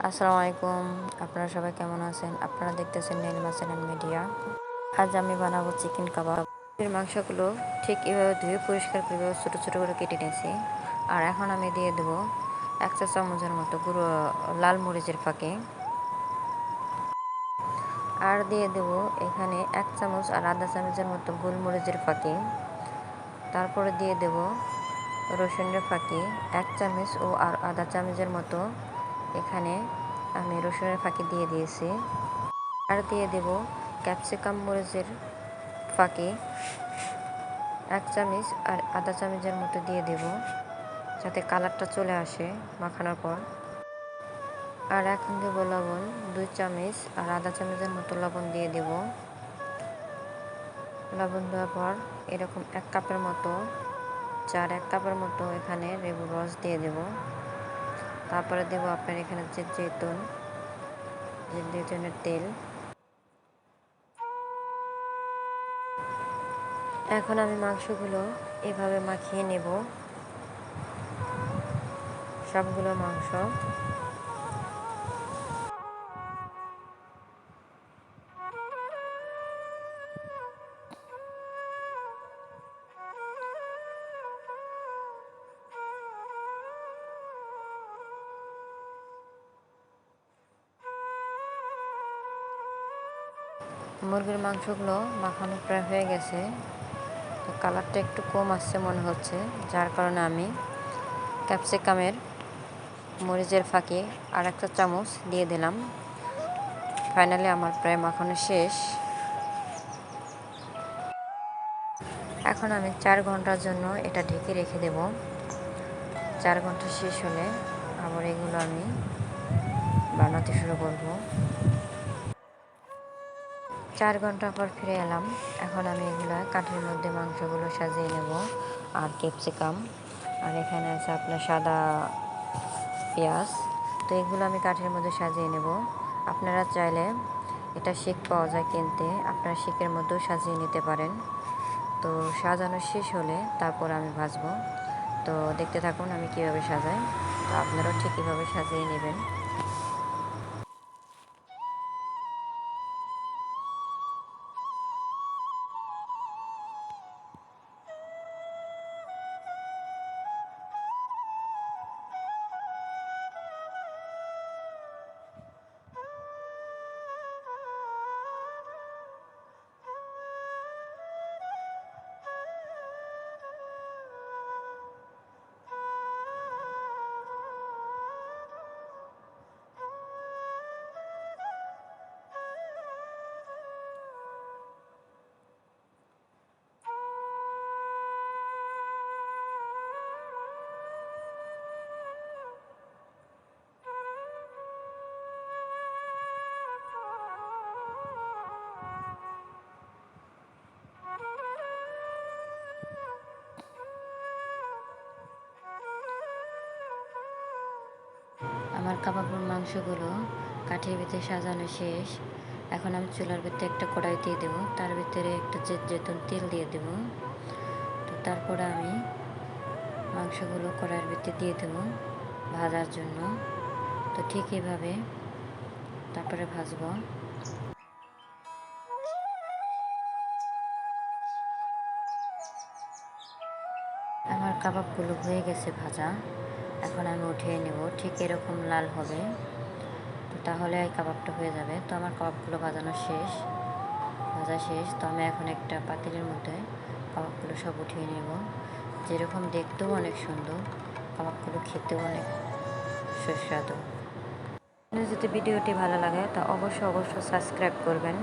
আসসালামু আলাইকুম। আপনারা সবাই কেমন আছেন? আপনারা দেখতেছেন নীলিমা চ্যানেল মিডিয়া। আজ আমি বানাবো চিকেন কাবাব। এর মাংসগুলো ঠিক এভাবে ধুয়ে পরিষ্কার করে ছোটো ছোটো করে কেটে নিয়েছি। আর এখন আমি দিয়ে দেবো 1 চা চামচের মতো গুঁড়ো লাল মরিচের ফাঁকি। আর দিয়ে দেবো এখানে 1 চামচ আর আধা চামচের মতো গোলমরিচের ফাঁকি। তারপরে দিয়ে দেব রসুনের ফাঁকি 1 চামচ ও আর আধা চামচের মতো এখানে আমি রসুনের ফাঁকি দিয়ে দিয়েছি। আর দিয়ে দেব ক্যাপসিকাম মরিচের ফাঁকি 1 চামচ আর আধা চামচের মতো দিয়ে দেব, যাতে কালারটা চলে আসে মাখানোর পর। আর এখন দেব লবণ 2 চামচ আর আধা চামচের মতো লবণ দিয়ে দেব। লবণ দেওয়ার পর এরকম 1 কাপের মতো 1 কাপের মতো এখানে লেবুর রস দিয়ে দেব। তারপরে দেব আপনার এখানে জৈতুনের তেল। এখন আমি মাংসগুলো এভাবে মাখিয়ে নেব, সবগুলো মাংস। মুরগির মাংসগুলো মাখানো প্রায় হয়ে গেছে, তো কালারটা একটু কম আসছে মনে হচ্ছে, যার কারণে আমি ক্যাপসিকামের মরিচের ফাঁকি আর 1 চা চামচ দিয়ে দিলাম। ফাইনালি আমার প্রায় মাখানো শেষ। এখন আমি 4 ঘন্টার জন্য এটা ঢেকে রেখে দেব। 4 ঘন্টা শেষ হলে আবার এগুলো আমি বানাতে শুরু করব। 4 ঘন্টা পর ফিরে এলাম। এখন আমি এগুলো কাঠির মধ্যে মাংসগুলো সাজিয়ে নেব, আর ক্যাপসিকাম, আর এখানে আছে আপনার সাদা পেঁয়াজ। তো এগুলো আমি কাঠির মধ্যে সাজিয়ে নেব। আপনারা চাইলে এটা শিক পাওয়া যায় কিনতে, আপনারা শিকের মধ্যেও সাজিয়ে নিতে পারেন। তো সাজানো শেষ হলে তারপর আমি ভাজবো। তো দেখতে থাকুন আমি কীভাবে সাজাই। তো আপনারাও ঠিক কীভাবে সাজিয়ে নেবেন। আমার কাবাবের মাংসগুলো কাঠির ভিতরে সাজানো শেষ। এখন আমি চুলার ভিতরে একটা কড়াই দিয়ে দেবো, তার ভিতরে একটা জৈতুন তেল দিয়ে দেব। তো তারপরে আমি মাংসগুলো কড়াইয়ের ভিতরে দিয়ে দেবো ভাজার জন্য। তো ঠিক এইভাবে তারপরে ভাজবো। আমার কাবাবগুলো হয়ে গেছে ভাজা, এখন আমি উঠিয়ে নেব। ঠিক এরকম লাল হবে, তো তাহলে এই কাবাবটা হয়ে যাবে। তো আমার কাবাবগুলো ভাজা শেষ। তো আমি এখন একটা পাতিলের মধ্যে কাবাবগুলো সব উঠিয়ে নেব। যেরকম দেখতেও অনেক সুন্দর, কাবাবগুলো খেতেও অনেক সুস্বাদু। যদি ভিডিওটি ভালো লাগে তা অবশ্যই সাবস্ক্রাইব করবেন।